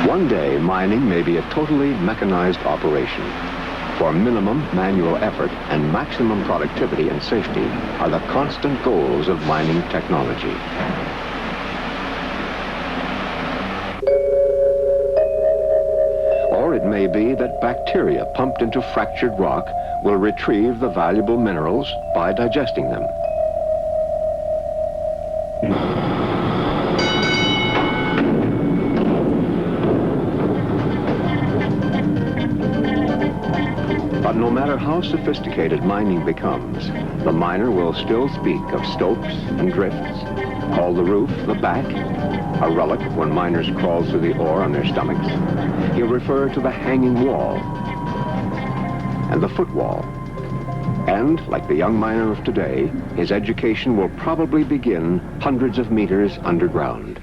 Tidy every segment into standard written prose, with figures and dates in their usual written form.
One day, mining may be a totally mechanized operation. For minimum manual effort and maximum productivity and safety are the constant goals of mining technology. Or it may be that bacteria pumped into fractured rock will retrieve the valuable minerals by digesting them. But no matter how sophisticated mining becomes, the miner will still speak of stopes and drifts, call the roof the back, a relic when miners crawl through the ore on their stomachs. He'll refer to the hanging wall and the footwall. And, like the young miner of today, his education will probably begin hundreds of meters underground.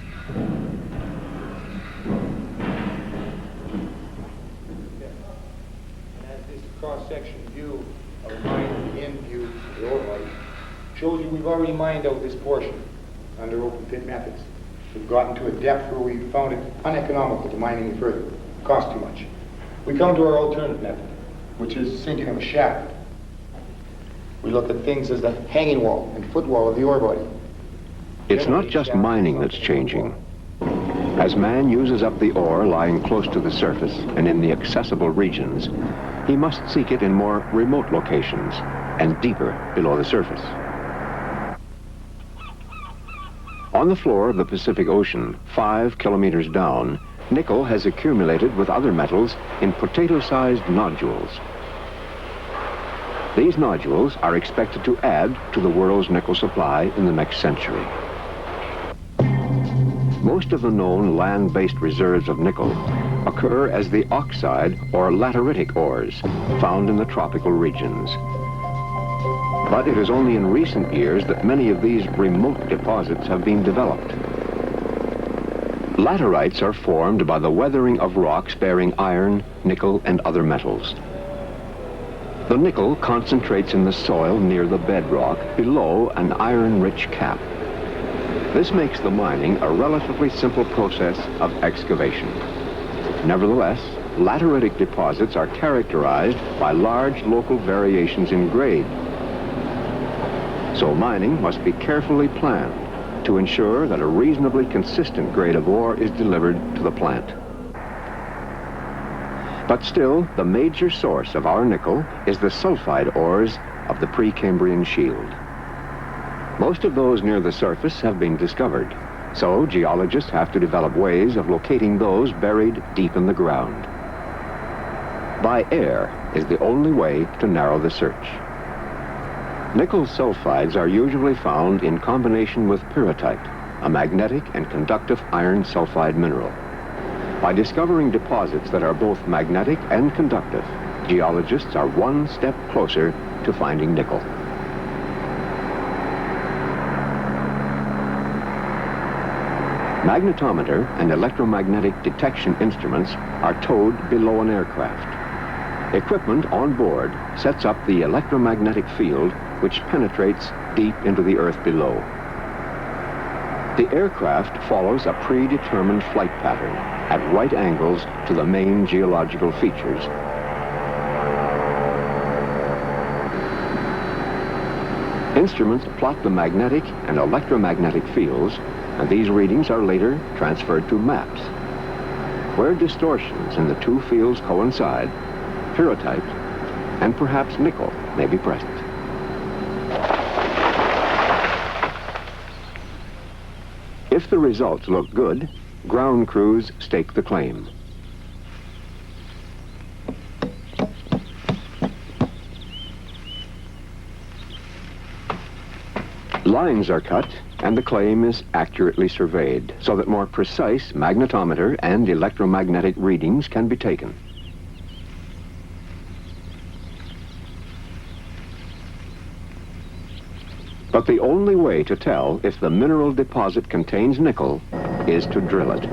Cross-section view of a mine in view of the ore body shows you we've already mined out this portion under open pit methods. We've gotten to a depth where we found it uneconomical to mine any further. It cost too much. We come to our alternative method, which is sinking of a shaft. We look at things as the hanging wall and footwall of the ore body. It's not just mining that's changing. As man uses up the ore lying close to the surface and in the accessible regions, he must seek it in more remote locations and deeper below the surface. On the floor of the Pacific Ocean, 5 kilometers down, nickel has accumulated with other metals in potato-sized nodules. These nodules are expected to add to the world's nickel supply in the next century. Most of the known land-based reserves of nickel occur as the oxide or lateritic ores found in the tropical regions. But it is only in recent years that many of these remote deposits have been developed. Laterites are formed by the weathering of rocks bearing iron, nickel, and other metals. The nickel concentrates in the soil near the bedrock below an iron-rich cap. This makes the mining a relatively simple process of excavation. Nevertheless, lateritic deposits are characterized by large local variations in grade. So mining must be carefully planned to ensure that a reasonably consistent grade of ore is delivered to the plant. But still, the major source of our nickel is the sulfide ores of the Precambrian Shield. Most of those near the surface have been discovered, so geologists have to develop ways of locating those buried deep in the ground. By air is the only way to narrow the search. Nickel sulfides are usually found in combination with pyrrhotite, a magnetic and conductive iron sulfide mineral. By discovering deposits that are both magnetic and conductive, geologists are one step closer to finding nickel. Magnetometer and electromagnetic detection instruments are towed below an aircraft. Equipment on board sets up the electromagnetic field which penetrates deep into the earth below. The aircraft follows a predetermined flight pattern at right angles to the main geological features. Instruments plot the magnetic and electromagnetic fields, and these readings are later transferred to maps. Where distortions in the two fields coincide, pyrrhotite and perhaps nickel may be present. If the results look good, ground crews stake the claim. Lines are cut and the claim is accurately surveyed so that more precise magnetometer and electromagnetic readings can be taken. But the only way to tell if the mineral deposit contains nickel is to drill it.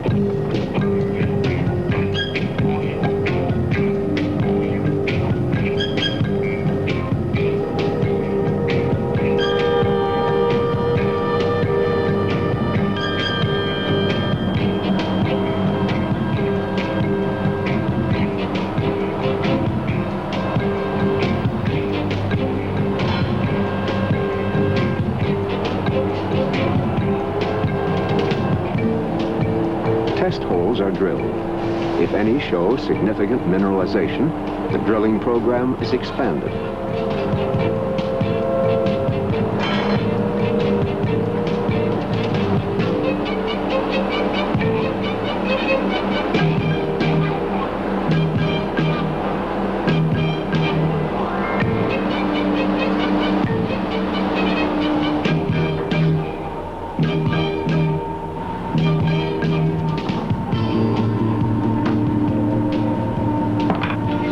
test holes are drilled. If any show significant mineralization, the drilling program is expanded.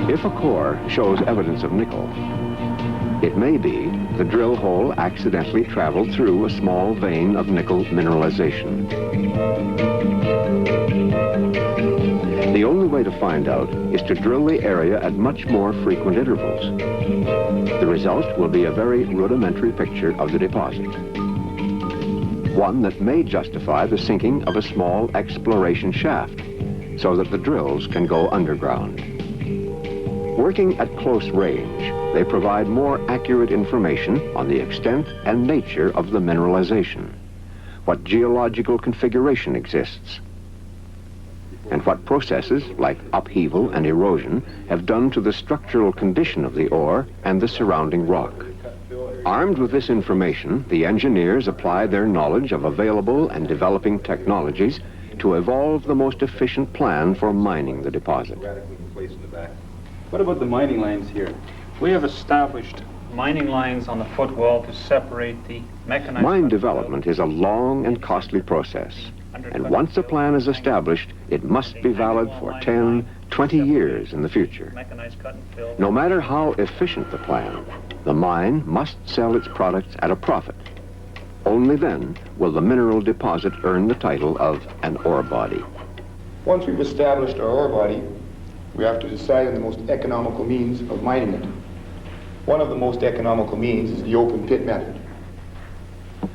If a core shows evidence of nickel, it may be the drill hole accidentally traveled through a small vein of nickel mineralization. The only way to find out is to drill the area at much more frequent intervals. The result will be a very rudimentary picture of the deposit, one that may justify the sinking of a small exploration shaft so that the drills can go underground. Working at close range, they provide more accurate information on the extent and nature of the mineralization, what geological configuration exists, and what processes like upheaval and erosion have done to the structural condition of the ore and the surrounding rock. Armed with this information, the engineers apply their knowledge of available and developing technologies to evolve the most efficient plan for mining the deposit. What about the mining lines here? We have established mining lines on the footwall to separate the mechanized... Mine development is a long and costly process, and once a plan is established, it must be valid for 10, 20 years in the future. No matter how efficient the plan, the mine must sell its products at a profit. Only then will the mineral deposit earn the title of an ore body. Once we've established our ore body, we have to decide on the most economical means of mining it. One of the most economical means is the open pit method.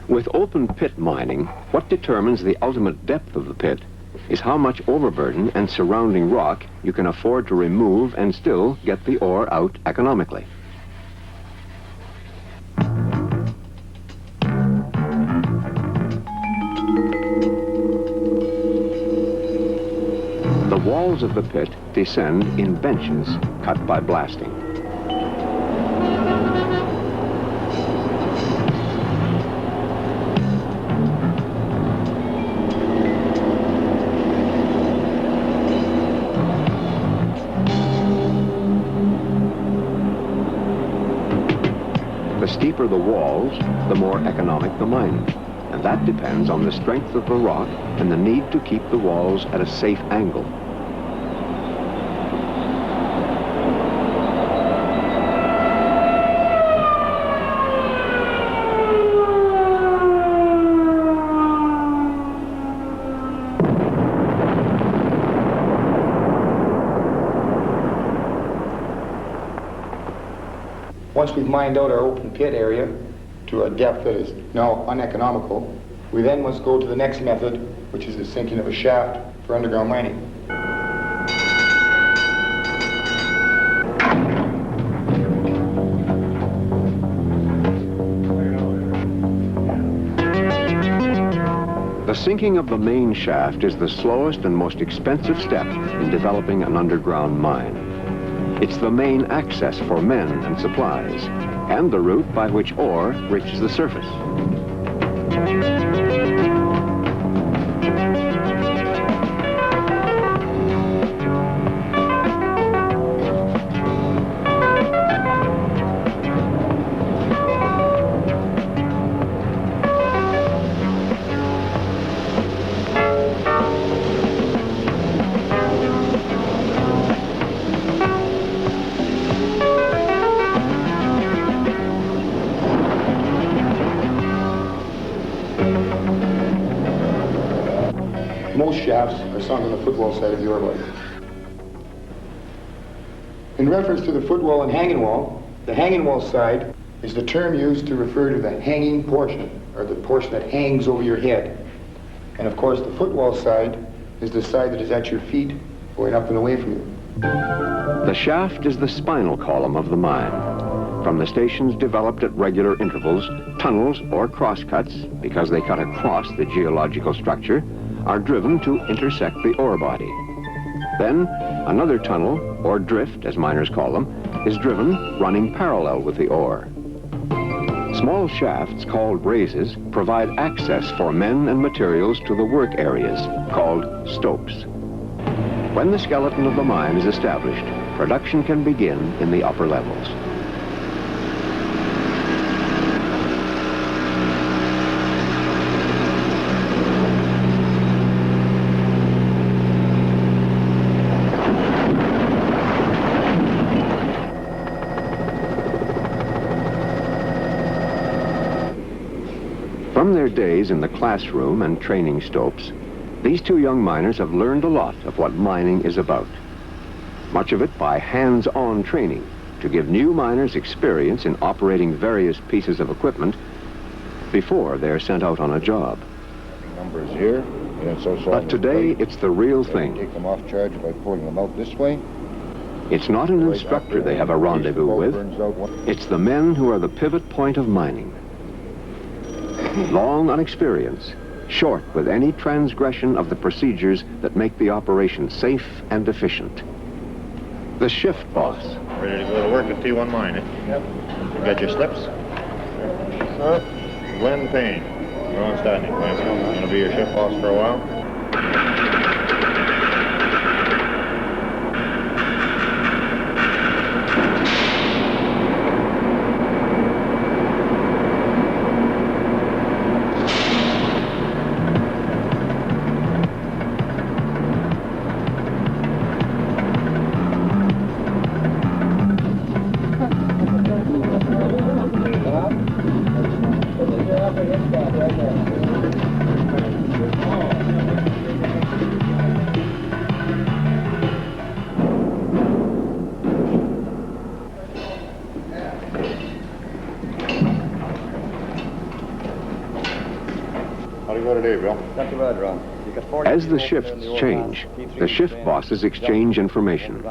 With open pit mining, what determines the ultimate depth of the pit is how much overburden and surrounding rock you can afford to remove and still get the ore out economically. The walls of the pit descend in benches cut by blasting. The steeper the walls, the more economic the mining, and that depends on the strength of the rock and the need to keep the walls at a safe angle. Once we've mined out our open pit area to a depth that is now uneconomical, we then must go to the next method, which is the sinking of a shaft for underground mining. The sinking of the main shaft is the slowest and most expensive step in developing an underground mine. It's the main access for men and supplies, and the route by which ore reaches the surface. Most shafts are sunk on the footwall side of the ore body. In reference to the footwall and hanging wall, the hanging wall side is the term used to refer to the hanging portion, or the portion that hangs over your head. And of course, the footwall side is the side that is at your feet, going up and away from you. The shaft is the spinal column of the mine. From the stations developed at regular intervals, tunnels or crosscuts, because they cut across the geological structure, are driven to intersect the ore body. Then another tunnel, or drift as miners call them, is driven running parallel with the ore. Small shafts called raises provide access for men and materials to the work areas, called stopes. When the skeleton of the mine is established, production can begin in the upper levels. From their days in the classroom and training stopes, these two young miners have learned a lot of what mining is about. Much of it by hands-on training to give new miners experience in operating various pieces of equipment before they're sent out on a job. Numbers here, and it's also But today, it's the real thing. Take them off charge by pulling them out this way. It's not an instructor they have a rendezvous with. It's the men who are the pivot point of mining. Long on experience, short with any transgression of the procedures that make the operation safe and efficient. The shift boss. Ready to go to work at T1 Mine, eh? Yep. You got your slips? Glenn Payne. You're on standing. Glenn, gonna be your shift boss for a while? How do you go today, Bill? Not too bad, Ron. As the shifts change, the shift bosses exchange information.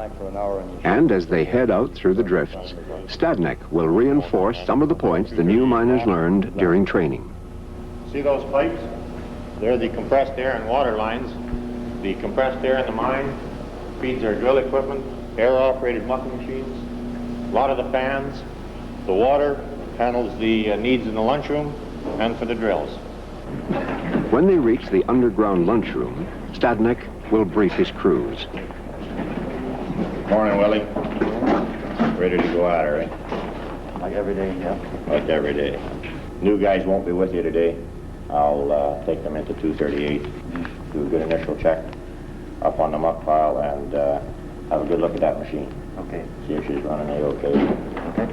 And as they head out through the drifts, Stadnik will reinforce some of the points the new miners learned during training. See those pipes? They're the compressed air and water lines. The compressed air in the mine feeds our drill equipment, air-operated mucking machines, a lot of the fans. The water handles the needs in the lunchroom and for the drills. When they reach the underground lunchroom, Stadnik will brief his crews. Morning, Willie. Ready to go at her, eh? Like every day, yeah. Like every day. New guys won't be with you today. I'll take them into 238, do a good initial check up on the muck pile, and have a good look at that machine. Okay. See if she's running A-okay. Okay.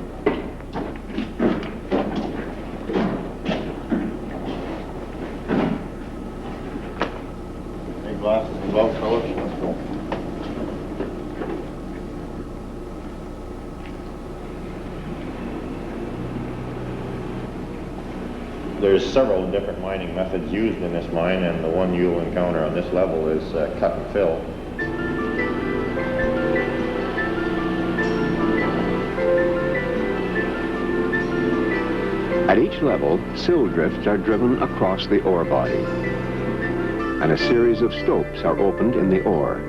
Any glasses and gloves, fellas? Let's go. There's several different mining methods used in this mine, and the one you'll encounter on this level is cut and fill. At each level, sill drifts are driven across the ore body, and a series of stopes are opened in the ore.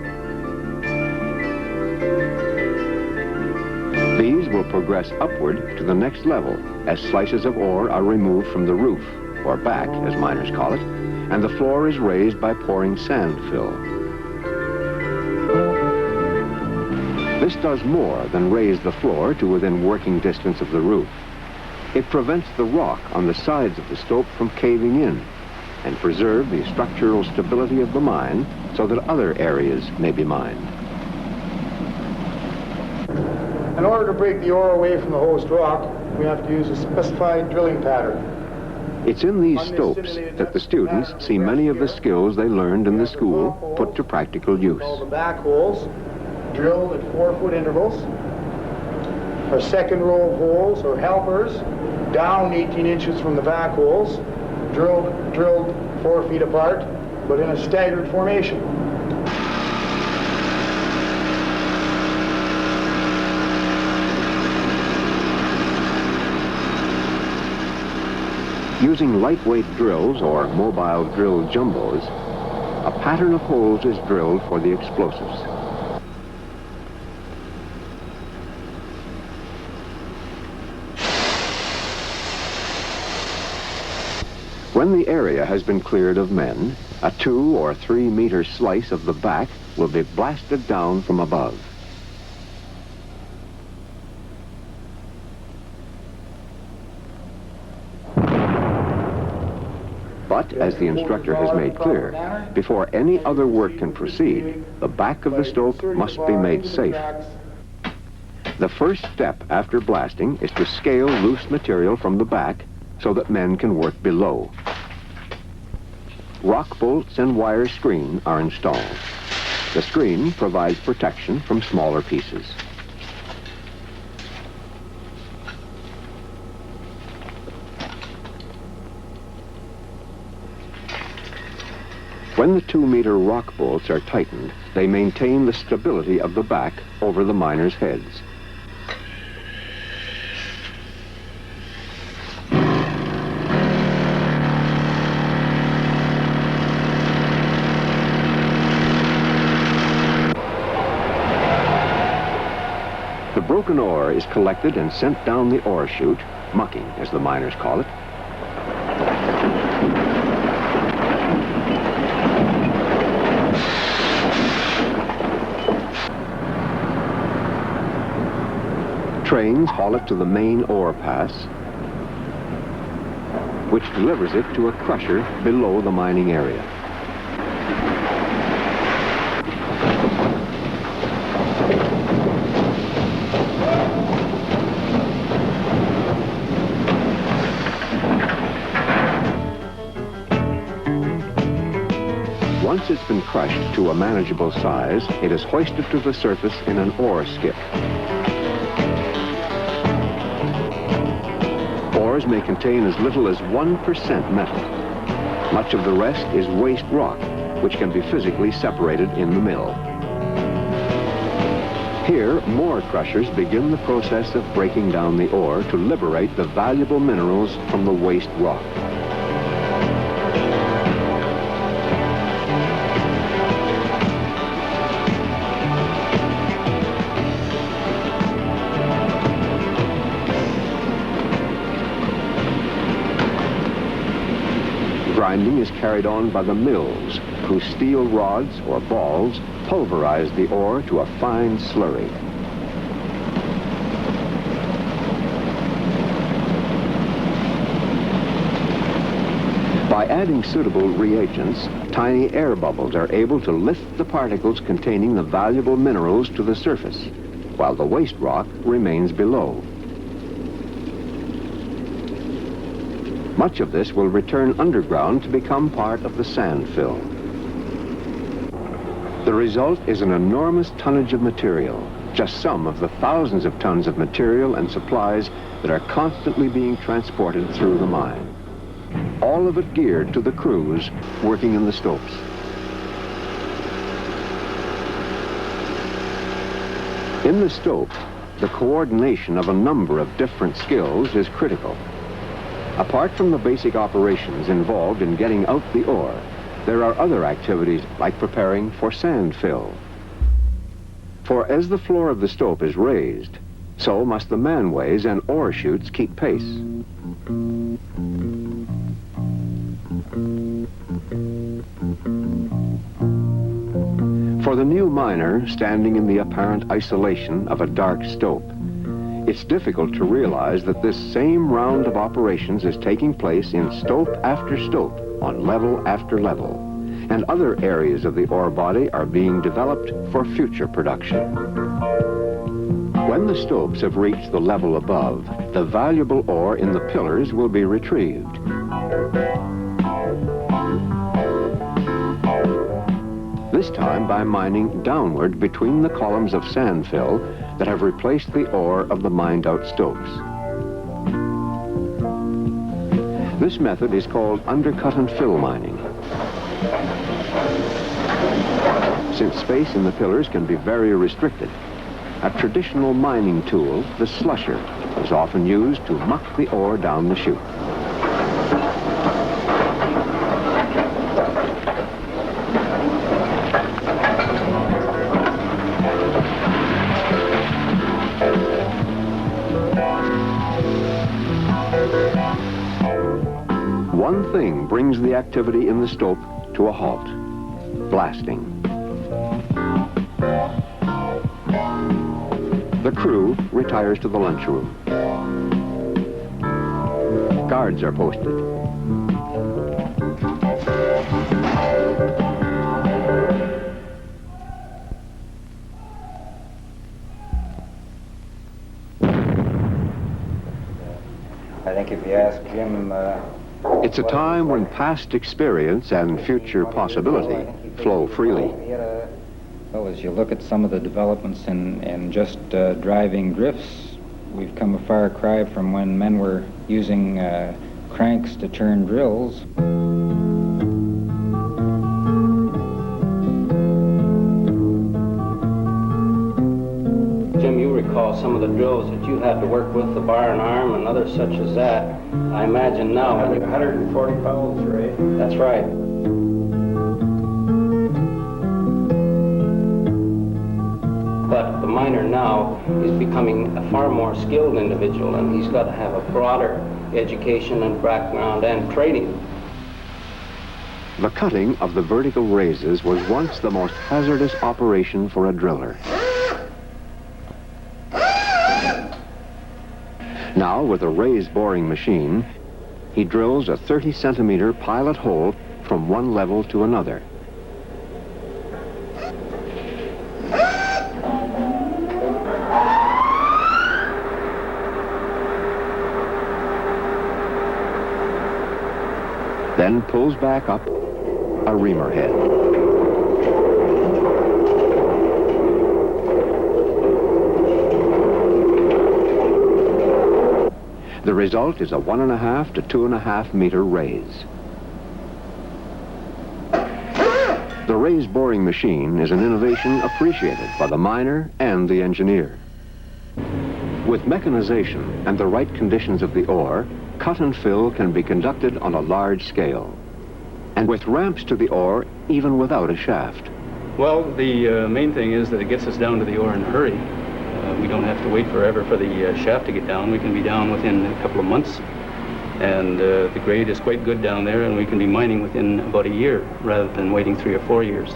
These will progress upward to the next level as slices of ore are removed from the roof, or back, as miners call it, and the floor is raised by pouring sand fill. This does more than raise the floor to within working distance of the roof. It prevents the rock on the sides of the stope from caving in and preserve the structural stability of the mine so that other areas may be mined. In order to break the ore away from the host rock, we have to use a specified drilling pattern. It's in these stopes that the students see many of the skills they learned in the school put to practical use. All the back holes drilled at 4-foot intervals. Our second row of holes, or helpers, down 18 inches from the back holes, drilled 4 feet apart, but in a staggered formation. Using lightweight drills or mobile drill jumbos, a pattern of holes is drilled for the explosives. When the area has been cleared of men, a 2 or 3 meter slice of the back will be blasted down from above. But, as the instructor has made clear, before any other work can proceed, the back of the stope must be made safe. The first step after blasting is to scale loose material from the back so that men can work below. Rock bolts and wire screen are installed. The screen provides protection from smaller pieces. When the 2-meter rock bolts are tightened, they maintain the stability of the back over the miners' heads. The broken ore is collected and sent down the ore chute, mucking as the miners call it. Trains haul it to the main ore pass, which delivers it to a crusher below the mining area. Once it's been crushed to a manageable size, it is hoisted to the surface in an ore skip. Ores may contain as little as 1% metal. Much of the rest is waste rock, which can be physically separated in the mill. Here, more crushers begin the process of breaking down the ore to liberate the valuable minerals from the waste rock. Grinding is carried on by the mills, whose steel rods or balls pulverize the ore to a fine slurry. By adding suitable reagents, tiny air bubbles are able to lift the particles containing the valuable minerals to the surface, while the waste rock remains below. Much of this will return underground to become part of the sand fill. The result is an enormous tonnage of material, just some of the thousands of tons of material and supplies that are constantly being transported through the mine. All of it geared to the crews working in the stopes. In the stope, the coordination of a number of different skills is critical. Apart from the basic operations involved in getting out the ore, there are other activities like preparing for sand fill. For as the floor of the stope is raised, so must the manways and ore chutes keep pace. For the new miner standing in the apparent isolation of a dark stope, it's difficult to realize that this same round of operations is taking place in stope after stope, on level after level, and other areas of the ore body are being developed for future production. When the stopes have reached the level above, the valuable ore in the pillars will be retrieved. This time by mining downward between the columns of sand fill that have replaced the ore of the mined-out stopes. This method is called undercut and fill mining. Since space in the pillars can be very restricted, a traditional mining tool, the slusher, is often used to muck the ore down the chute. thing brings the activity in the stope to a halt: blasting. The crew retires to the lunchroom. Guards are posted. I think if you ask Jim... It's a time when past experience and future possibility flow freely. Well, as you look at some of the developments in just driving drifts, we've come a far cry from when men were using cranks to turn drills. Jim, you recall some of the drills that you had to work with, the bar and arm and others such as that. I imagine now... 140 pounds, right? That's right. But the miner now is becoming a far more skilled individual, and he's got to have a broader education and background and training. The cutting of the vertical raises was once the most hazardous operation for a driller. Now, with a raise boring machine, he drills a 30-centimeter pilot hole from one level to another. Then pulls back up a reamer head. The result is a 1.5 to 2.5 meter raise. The raise boring machine is an innovation appreciated by the miner and the engineer. With mechanization and the right conditions of the ore, cut and fill can be conducted on a large scale, and with ramps to the ore even without a shaft. Well, the main thing is that it gets us down to the ore in a hurry. We don't have to wait forever for the shaft to get down. We can be down within a couple of months, and the grade is quite good down there, and we can be mining within about a year rather than waiting 3 or 4 years.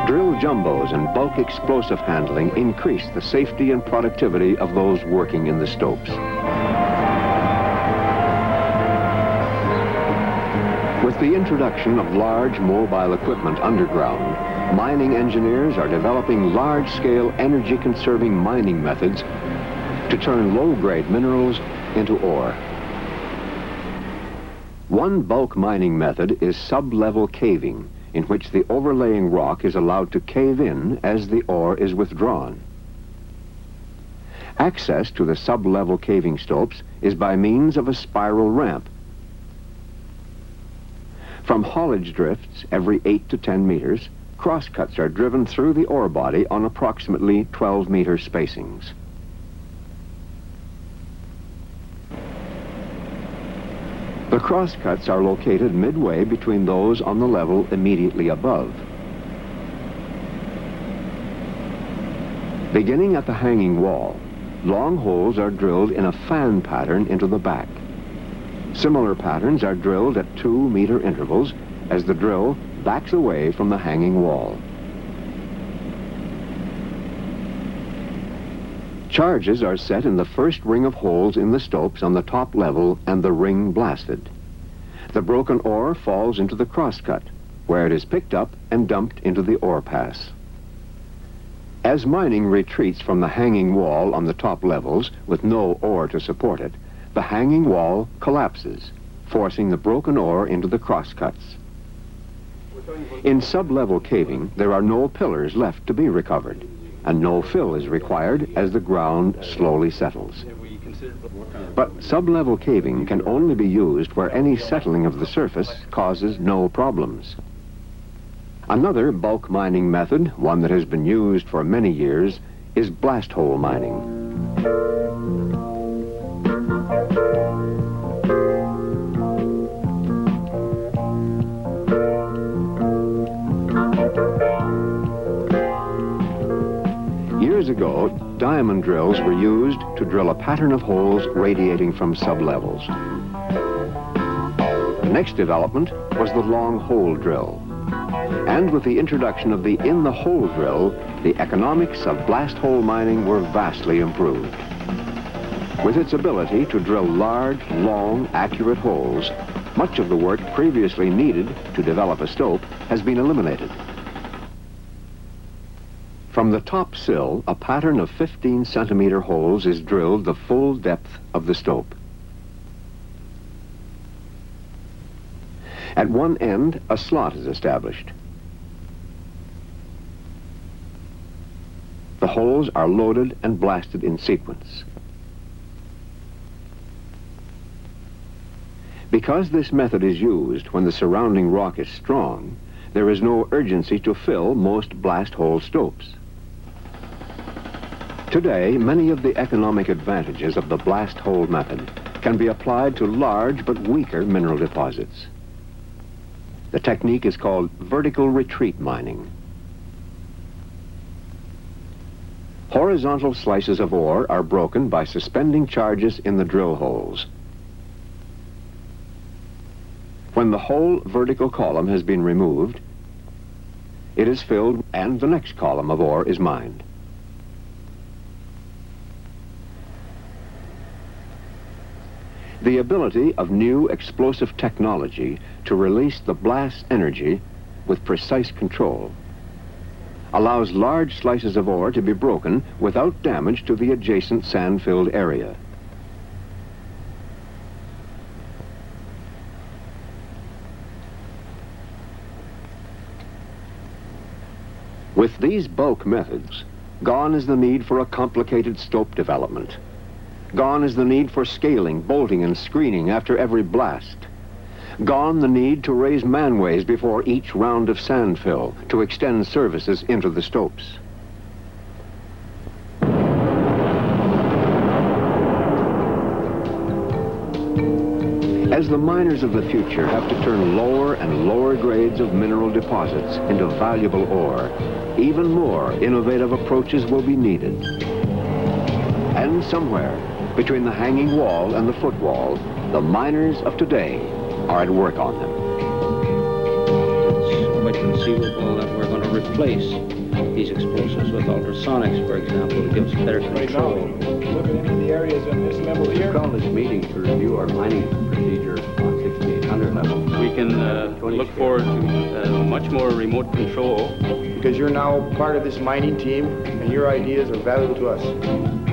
Drill jumbos and bulk explosive handling increase the safety and productivity of those working in the stopes. With the introduction of large mobile equipment underground, mining engineers are developing large-scale energy-conserving mining methods to turn low-grade minerals into ore. One bulk mining method is sub-level caving, in which the overlaying rock is allowed to cave in as the ore is withdrawn. Access to the sub-level caving stopes is by means of a spiral ramp. From haulage drifts every 8 to 10 meters, crosscuts are driven through the ore body on approximately 12-meter spacings. The crosscuts are located midway between those on the level immediately above. Beginning at the hanging wall, long holes are drilled in a fan pattern into the back. Similar patterns are drilled at 2-meter intervals as the drill backs away from the hanging wall. Charges are set in the first ring of holes in the stopes on the top level and the ring blasted. The broken ore falls into the crosscut, where it is picked up and dumped into the ore pass. As mining retreats from the hanging wall on the top levels with no ore to support it, the hanging wall collapses, forcing the broken ore into the crosscuts. In sub-level caving, there are no pillars left to be recovered, and no fill is required as the ground slowly settles. But sub-level caving can only be used where any settling of the surface causes no problems. Another bulk mining method, one that has been used for many years, is blast hole mining. Years ago, diamond drills were used to drill a pattern of holes radiating from sublevels. The next development was the long hole drill. And with the introduction of the in-the-hole drill, the economics of blast hole mining were vastly improved. With its ability to drill large, long, accurate holes, much of the work previously needed to develop a stope has been eliminated. From the top sill, a pattern of 15-centimeter holes is drilled the full depth of the stope. At one end, a slot is established. The holes are loaded and blasted in sequence. Because this method is used when the surrounding rock is strong, there is no urgency to fill most blast hole stopes. Today, many of the economic advantages of the blast hole method can be applied to large but weaker mineral deposits. The technique is called vertical retreat mining. Horizontal slices of ore are broken by suspending charges in the drill holes. When the whole vertical column has been removed, it is filled and the next column of ore is mined. The ability of new explosive technology to release the blast energy with precise control allows large slices of ore to be broken without damage to the adjacent sand-filled area. With these bulk methods, gone is the need for a complicated stope development. Gone is the need for scaling, bolting, and screening after every blast. Gone the need to raise manways before each round of sand fill to extend services into the stopes. As the miners of the future have to turn lower and lower grades of mineral deposits into valuable ore, even more innovative approaches will be needed. And somewhere between the hanging wall and the footwall, the miners of today are at work on them. It's quite conceivable that we're going to replace these explosives with ultrasonics, for example, to give us better control. Looking into the areas on this level here. Call this meeting to review our mining procedure on 6800 level. We can look forward to much more remote control. Because you're now part of this mining team and your ideas are valuable to us.